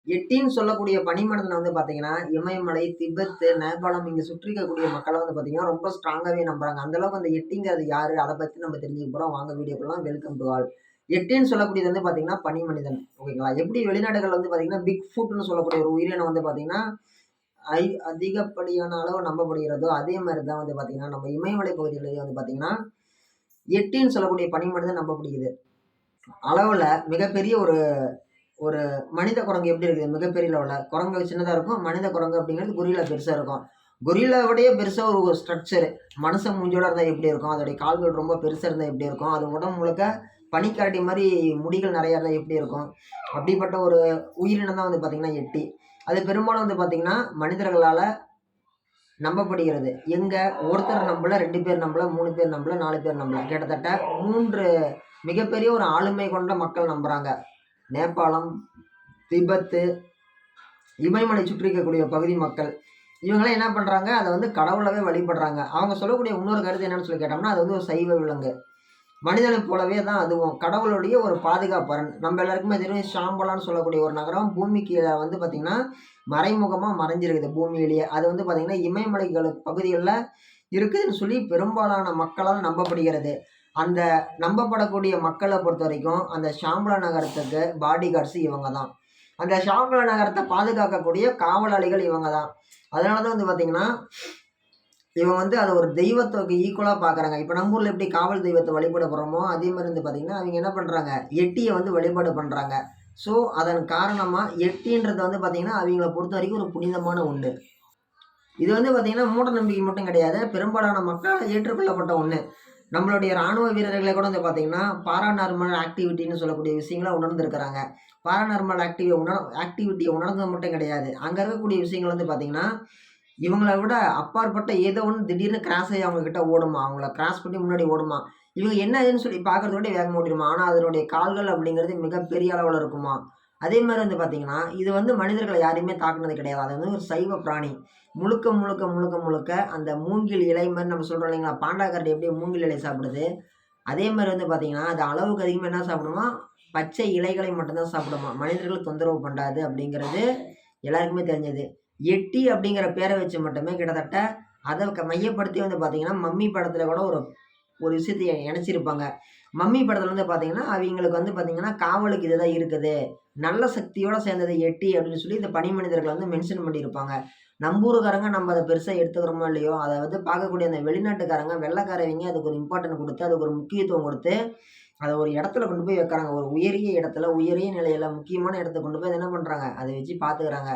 எட்டின்னு சொல்லக்கூடிய பனிமண்டலம் வந்து பார்த்தீங்கன்னா, இமயமலை, திபெத்து, நேபாளம் இங்க சுற்றி இருக்கக்கூடிய மக்கள வந்து பார்த்தீங்கன்னா, ரொம்ப ஸ்ட்ராங்காவே நம்புறாங்க. அந்த அளவுக்கு அந்த எட்டிங்கிறது யாரு? அத பத்தி நம்ம தெரிஞ்சுக்க போறோம். வாங்க வீடியோக்குல்லாம் வெல்கம் டூ ஆல். எட்டின்னு சொல்லக்கூடியது வந்து பார்த்தீங்கன்னா, பனிமனிதன். ஓகேங்களா? எப்படி வெளிநாடுகள் வந்து பார்த்தீங்கன்னா, பிக் ஃபுட்ன்னு சொல்லக்கூடிய ஒரு உயிரினம் வந்து பார்த்தீங்கன்னா, ஐ அதிகப்படியான அளவு நம்பப்படுகிறதோ, அதே மாரி தான் வந்து பார்த்தீங்கன்னா, நம்ம இமயமலை பகுதிகளிலேயே வந்து பார்த்தீங்கன்னா, எட்டின்னு சொல்லக்கூடிய பனிமனிதன் நம்பப்படுகிறது. அளவுல மிகப்பெரிய ஒரு ஒரு மனித குரங்கு எப்படி இருக்குது? மிகப்பெரிய லெவல்ல. குரங்கு சின்னதா இருக்கும். மனித குரங்கு அப்படிங்கிறது கொரில்லா பெருசா இருக்கும். கொரில்லாவோடயே பெருசா ஒரு ஸ்ட்ரக்சர். மனுஷன் மூஞ்சியோட இருந்தா எப்படி இருக்கும்? அதோடைய கால்கள் ரொம்ப பெருசா இருந்தா எப்படி இருக்கும்? அது உடம்பு முழுக்க பனிக்கரடி மாரி முடிகள் நெறைய இருந்தா எப்படி இருக்கும்? அப்படிப்பட்ட ஒரு உயிரினம் தான் வந்து பார்த்தீங்கன்னா எட்டி. அது பெரும்பாலும் வந்து பார்த்தீங்கன்னா, மனிதர்களால நம்பப்படுகிறது. எங்க? ஒருத்தர் நம்பல, 2 பேர் நம்பல, 3 பேர் நம்பல, 4 பேர் நம்பல. கிட்டத்தட்ட 3 மிகப்பெரிய ஒரு ஆளுமை கொண்ட மக்கள் நம்புறாங்க. நேபாளம், திபெத்து, இமயமலை சுற்றி இருக்கக்கூடிய பகுதி மக்கள். இவங்கலாம் என்ன பண்றாங்க? அத வந்து கடவுளாவே வழிபடுறாங்க. அவங்க சொல்லக்கூடிய இன்னொரு கருத்து என்னன்னு சொல்லி கேட்டோம்னா, அது வந்து ஒரு சைவ விலங்கு. மனிதனைப் போலவே தான் அதுவும். கடவுளுடைய ஒரு பாதுகாப்பரண். நம்ம எல்லாருக்குமே தெரியும் ஷாம்பலான்னு சொல்லக்கூடிய ஒரு நகரம் பூமிக்கு கீழ வந்து பார்த்தீங்கன்னா, மறைமுகமா மறைஞ்சிருக்குது பூமியிலேயே. அது வந்து பார்த்தீங்கன்னா, இமயமலைகள் பகுதிகள்ல இருக்குதுன்னு சொல்லி பெரும்பாலான மக்களால் நம்பப்படுகிறது. அந்த நம்பப்படக்கூடிய மக்கள பொறுத்தவரைக்கும், அந்த ஷாம்பலா நகரத்துக்கு பாடி கார்ட்ஸ் இவங்க தான். அந்த ஷாம்பலா நகரத்த பாதுகாக்கக்கூடிய காவலாளிகள் இவங்க தான். அதனால தான் வந்து பார்த்தீங்கன்னா, இவங்க வந்து அத ஒரு தெய்வத்துக்கு ஈக்குவலா பார்க்குறாங்க. இப்ப நம்ம ஊர்ல எப்படி காவல் தெய்வத்த வழிபடுறோமோ, அதே மாரி வந்து பார்த்தீங்கன்னா, அவிங்க என்ன பண்றாங்க? எட்டிய வந்து வழிபாடு பண்றாங்க. ஸோ, அதன் காரணமா எட்டின்றது வந்து பார்த்தீங்கன்னா, அவிங்கள பொறுத்தவரைக்கும் ஒரு புனிதமான ஒண்ணு. இது வந்து பார்த்தீங்கன்னா, மூட நம்பிக்கை மட்டும் கிடையாது. பெரும்பாலான மக்களால் ஏற்றுக்கொள்ளப்பட்ட ஒண்ணு. நம்மளுடைய ராணுவ வீரர்களே கூட வந்து பார்த்தீங்கன்னா, பாராநார்மல் ஆக்டிவிட்டின்னு சொல்லக்கூடிய விஷயங்கள உணர்ந்திருக்கிறாங்க. பாராநார்மல் ஆக்டிவிட்டிய உணர்ந்தது மட்டும் கிடையாது. அங்க இருக்கக்கூடிய விஷயங்கள் வந்து பார்த்தீங்கன்னா, இவங்கள விட அப்பாற்பட்ட ஏதோ ஒண்ணு திடீர்னு கிராஸ் ஆயி அவங்க கிட்ட ஓடுமா. அவங்கள கிராஸ் பண்ணி முன்னாடி ஓடுமா. இவங்க என்ன ஏதுன்னு சொல்லி பார்க்கறத விட வேகமா ஓடிருமா. ஆனா அதனுடைய கால்கள் அப்படிங்கிறது மிகப்பெரிய அளவுல இருக்குமா. அதே மாரி வந்து பார்த்தீங்கன்னா, இது வந்து மனிதர்கள யாரையுமே தாக்குனது கிடையாது. அது வந்து ஒரு சைவ பிராணி. முழுக்க, முழுக்க, முழுக்க, முழுக்க அந்த மூங்கில் இலை மாரி நம்ம சொல்றோம் இல்லைங்களா? பாண்டா கரடி எப்படி மூங்கில் இலை சாப்பிடுது. அதே மாரி வந்து பார்த்தீங்கன்னா, அது அளவுக்கு அதிகமா என்ன சாப்பிடுமா? பச்சை இலைகளை மட்டும் தான் சாப்பிடுமா. மனிதர்கள் தொந்தரவு பண்ணாது அப்படிங்கிறது எல்லாருக்குமே தெரிஞ்சது. எட்டி அப்படிங்கிற பேர வச்சு மட்டுமே கிட்டத்தட்ட அத மையப்படுத்தி வந்து பார்த்தீங்கன்னா, மம்மி படத்துல கூட ஒரு ஒரு விஷயத்த இணைச்சிருப்பாங்க. மம்மி படத்துல வந்து பார்த்தீங்கன்னா, அவிங்களுக்கு வந்து பார்த்தீங்கன்னா, காவலுக்கு இதுதான் இருக்குது. நல்ல சக்தியோட சேர்ந்தது எட்டி அப்படின்னு சொல்லி இந்த பனி மனிதர்கள வந்து மென்ஷன் பண்ணியிருப்பாங்க. நம்ப ஊருக்காரங்க நம்ம அத பெருசா எடுத்துக்கிறோமோ இல்லையோ, அத வந்து பார்க்கக்கூடிய அந்த வெளிநாட்டுக்காரங்க, வெள்ளைக்காரவிங்க அதுக்கு ஒரு இம்பார்ட்டன்ட் குடுத்து, அதுக்கு ஒரு முக்கியத்துவம் குடுத்து, அத ஒரு இடத்துல கொண்டு போய் வைக்கிறாங்க. ஒரு உயரிய இடத்துல, உயரிய நிலையில முக்கியமான இடத்த கொண்டு போய் அத என்ன பண்றாங்க? அத வச்சு பார்த்துக்கிறாங்க.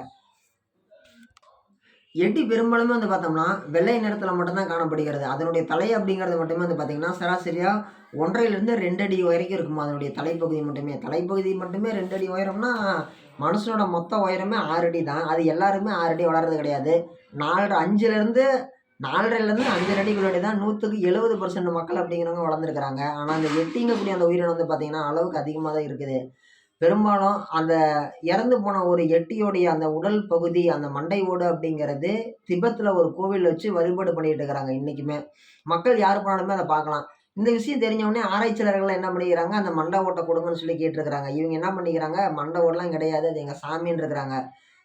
எட்டி பெரும்பாலுமே வந்து பார்த்தோம்னா, வெள்ளை நிறத்தில மட்டும் தான் காணப்படுகிறது. அதனுடைய தலை அப்படிங்கிறது மட்டுமே வந்து பார்த்தீங்கன்னா, சராசரியா 1 1/2லிருந்து 2 அடி வரைக்கும் இருக்குமா அதனுடைய தலைப்பகுதி மட்டுமே. தலைப்பகுதி மட்டுமே 2 அடி உயரம்னா, மனுஷனோட மொத்த உயரமே 6 அடி தான். அது எல்லாருமே 6 அடி வளர்றது கிடையாது. 4 5லிருந்து 4 1/2லிருந்து 5 அடிக்குள்ளே தான் 100க்கு 70% மக்கள் அப்படிங்கிறவங்க வளர்ந்துருக்கிறாங்க. ஆனா, அந்த எட்டிங்கக்கூடிய அந்த உயிரினம் வந்து பார்த்தீங்கன்னா, அளவுக்கு அதிகமா தான் இருக்குது. பெரும்பாலும் அந்த இறந்து போன ஒரு எட்டியோடைய அந்த உடல் பகுதி, அந்த மண்டை ஓடு அப்படிங்கிறது திபெத்ல ஒரு கோவில்ல வச்சு வழிபாடு பண்ணிட்டு இருக்கிறாங்க இன்னைக்குமே. மக்கள் யார் போனாலுமே அத பார்க்கலாம். இந்த விஷயம் தெரிஞ்ச உடனே ஆராய்ச்சியாளர்கள்லாம் என்ன பண்ணிக்கிறாங்க, அந்த மண்டை ஓட்ட குடுங்கன்னு சொல்லி கேட்டுருக்கிறாங்க. இவங்க என்ன பண்ணிக்கிறாங்க, மண்டை ஓடுலாம் கிடையாது. அது எங்க சாமின்னு இருக்கிறாங்க.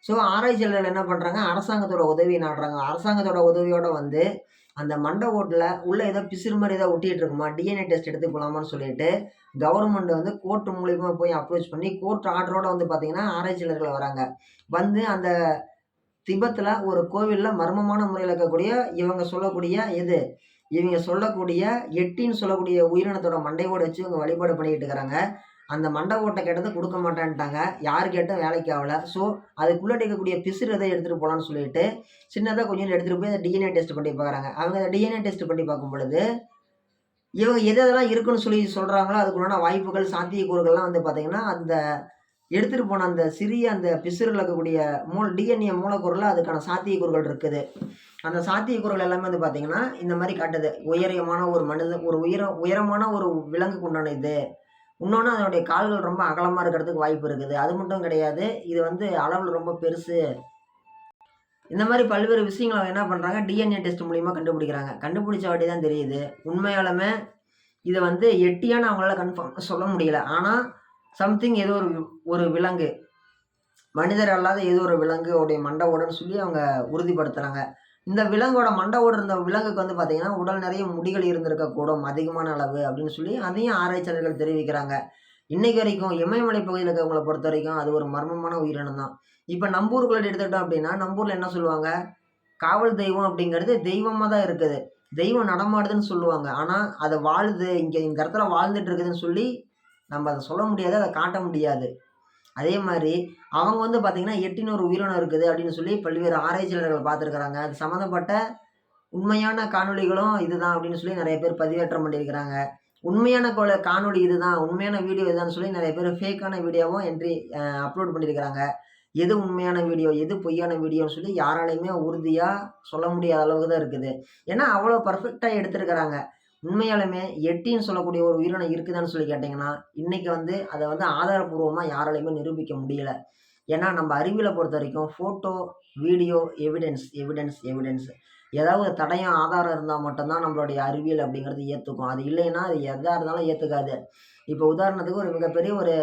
ஸோ ஆராய்ச்சியாளர்கள் என்ன பண்றாங்க, அரசாங்கத்தோட உதவிய நாடுறாங்க. அரசாங்கத்தோட உதவியோட வந்து அந்த மண்டை ஓட்டுல உள்ள ஏதோ பிசிறு மாரி ஏதோ ஒட்டிட்டு இருக்குமா, டிஎன்ஏ டெஸ்ட் எடுத்து போலாமான்னு சொல்லிட்டு கவர்மெண்ட் வந்து கோர்ட் மூலியமா போய் அப்ரோச் பண்ணி கோர்ட் ஆர்டரோட வந்து பார்த்தீங்கன்னா, ஆராய்ச்சியாளர்கள் வராங்க. வந்து அந்த திபெத்ல ஒரு கோவில்ல மர்மமான முறையில இருக்கக்கூடிய இவங்க சொல்லக்கூடிய எது? இவங்க சொல்லக்கூடிய எட்டின்னு சொல்லக்கூடிய உயிரினத்தோட மண்டை ஓட வச்சு இவங்க வழிபாடு பண்ணிக்கிட்டு இருக்கிறாங்க. அந்த மண்டை ஓட்ட கேட்டத குடுக்க மாட்டேன்ட்டாங்க. யார் கேட்டும் வேலைக்கு ஆவல. ஸோ, அதுக்குள்ள இருக்கக்கூடிய பிசிறு எத எடுத்துட்டு போலான்னு சொல்லிட்டு, சின்னதா கொஞ்சோண்டு எடுத்துட்டு போய் அத டிஎன்ஏ டெஸ்ட் பண்ணி பார்க்குறாங்க. அவங்க அத டிஎன்ஏ டெஸ்ட் பண்ணி பார்க்கும் பொழுது இவங்க எது எதெல்லாம் இருக்குன்னு சொல்லி சொல்றாங்களோ, அதுக்குண்டான வாய்ப்புகள், சாத்தியக்கூறுகள்லாம் வந்து பார்த்தீங்கன்னா, அந்த எடுத்துட்டு போன அந்த சிறிய அந்த பிசிறுல இருக்கக்கூடிய டிஎன்ஏ மூலக்கூறுல அதுக்கான சாத்தியக்கூறுகள் இருக்குது. அந்த சாத்தியக்கூறுகள் எல்லாமே வந்து பார்த்தீங்கன்னா, இந்த மாரி காட்டுது. உயரியமான ஒரு மனிதன் ஒரு உயரமான ஒரு விலங்குக்கு உண்டான இது. இன்னொன்னு அதனுடைய கால்கள் ரொம்ப அகலமா இருக்கிறதுக்கு வாய்ப்பு இருக்குது. அது மட்டும் கிடையாது. இது வந்து அளவுல ரொம்ப பெருசு. இந்த மாரி பல்வேறு விஷயங்கள அவங்க என்ன பண்றாங்க, டிஎன்ஏ டெஸ்ட் மூலியமா கண்டுபிடிக்கிறாங்க. கண்டுபிடிச்ச வாட்டி தான் தெரியுது. உண்மையாலுமே இத வந்து எட்டியான்னு அவங்களால கன்ஃபார்ம் சொல்ல முடியல. ஆனா, சம்திங் ஏதோ ஒரு ஒரு விலங்கு. மனிதர் அல்லாத ஏதோ ஒரு விலங்கு உடைய மண்டை ஓடுன்னு சொல்லி அவங்க உறுதிப்படுத்துறாங்க. இந்த விலங்கோட மண்டை ஓடு இருந்த விலங்குக்கு வந்து பார்த்தீங்கன்னா, உடல் நிறைய முடிகள் இருந்திருக்கக்கூடும் அதிகமான அளவு அப்படின்னு சொல்லி அதையும் ஆராய்ச்சியாளர்கள் தெரிவிக்கிறாங்க. இன்னைக்கு வரைக்கும் இமயமலை பகுதியில இருக்கிறவங்கள பொறுத்தவரைக்கும் அது ஒரு மர்மமான உயிரினம் தான். இப்ப நம்ப ஊருக்குள்ள எடுத்துக்கிட்டோம் அப்படின்னா, நம்ப ஊர்ல என்ன சொல்லுவாங்க? காவல் தெய்வம் அப்படிங்கிறது தெய்வமா தான் இருக்குது. தெய்வம் நடமாடுதுன்னு சொல்லுவாங்க. ஆனா, அது வாழுது, இங்க இந்த இடத்துல வாழ்ந்துட்டு இருக்குதுன்னு சொல்லி நம்ம அத சொல்ல முடியாது. அத காட்ட முடியாது. அதே மாரி அவங்க வந்து பார்த்தீங்கன்னா, எட்டின்னு ஒரு உயிரினம் இருக்குது அப்படின்னு சொல்லி பல்வேறு ஆராய்ச்சியாளர்கள் பார்த்துருக்காங்க. அது சம்மந்தப்பட்ட உண்மையான காணொளிகளும் இதுதான் அப்படின்னு சொல்லி நெறைய பேர் பதிவேற்றம் பண்ணியிருக்கிறாங்க. உண்மையான காணொளி இதுதான், உண்மையான வீடியோ இதுதான்னு சொல்லி நெறைய பேர் ஃபேக்கான வீடியோவும் அப்லோட் பண்ணியிருக்கிறாங்க. எது உண்மையான வீடியோ, எது பொய்யான வீடியோன்னு சொல்லி யாராலயுமே உறுதியா சொல்ல முடியாத அளவுக்கு தான் இருக்குது. ஏன்னா, அவ்வளோ பெர்ஃபெக்ட்டா எடுத்திருக்கிறாங்க. உண்மையாலுமே எட்டின்னு சொல்லக்கூடிய ஒரு உயிரினம் இருக்குதான்னு சொல்லி கேட்டீங்கன்னா, இன்னைக்கு வந்து அத வந்து ஆதாரப்பூர்வமா யாராலயுமே நிரூபிக்க முடியல. ஏன்னா, நம்ம அறிவியல பொறுத்தவரைக்கும் photo, video, evidence, evidence, evidence. ஏதாவது தடயம், ஆதாரம் இருந்தா மட்டும் தான் நம்மளுடைய அறிவியல் அப்படிங்கிறது ஏத்துக்கும். அது இல்லைன்னா, அது எதா இருந்தாலும் ஏத்துக்காது. இப்போ உதாரணத்துக்கு ஒரு மிகப்பெரிய ஒரு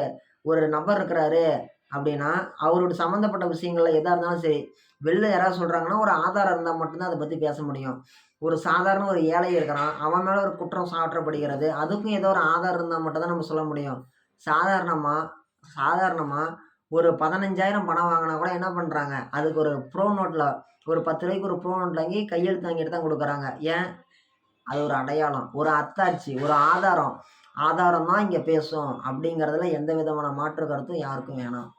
ஒரு நபர் இருக்கிறாரு அப்படின்னா, அவரோட சம்மந்தப்பட்ட விஷயங்கள்ல எதா இருந்தாலும் சரி, வெளில யாராவது சொல்றாங்கன்னா, ஒரு ஆதாரம் இருந்தா மட்டும் தான் அத பத்தி பேச முடியும். ஒரு சாதாரண ஒரு ஏழை இருக்கிறான். அவன் மேல ஒரு குற்றம் சாற்றப்படுகிறது. அதுக்கும் ஏதோ ஒரு ஆதாரம் இருந்தா மட்டும் தான் நம்ம சொல்ல முடியும். சாதாரணமா சாதாரணமா ஒரு 15,000 பணம் வாங்குனா கூட என்ன பண்றாங்க? அதுக்கு ஒரு ப்ரோ நோட்ல ஒரு ரூ. 10க்கு ஒரு ப்ரோ நோட் வாங்கி கையெழுத்து வாங்கிட்டு தான் குடுக்குறாங்க. ஏன்? அது ஒரு அடையாளம், ஒரு அத்தாட்சி, ஒரு ஆதாரம். ஆதாரம் தான் இங்க பேசும் அப்படிங்கிறதுல எந்த விதமான மாற்று கருத்தும் யாருக்கும் வேணாம்.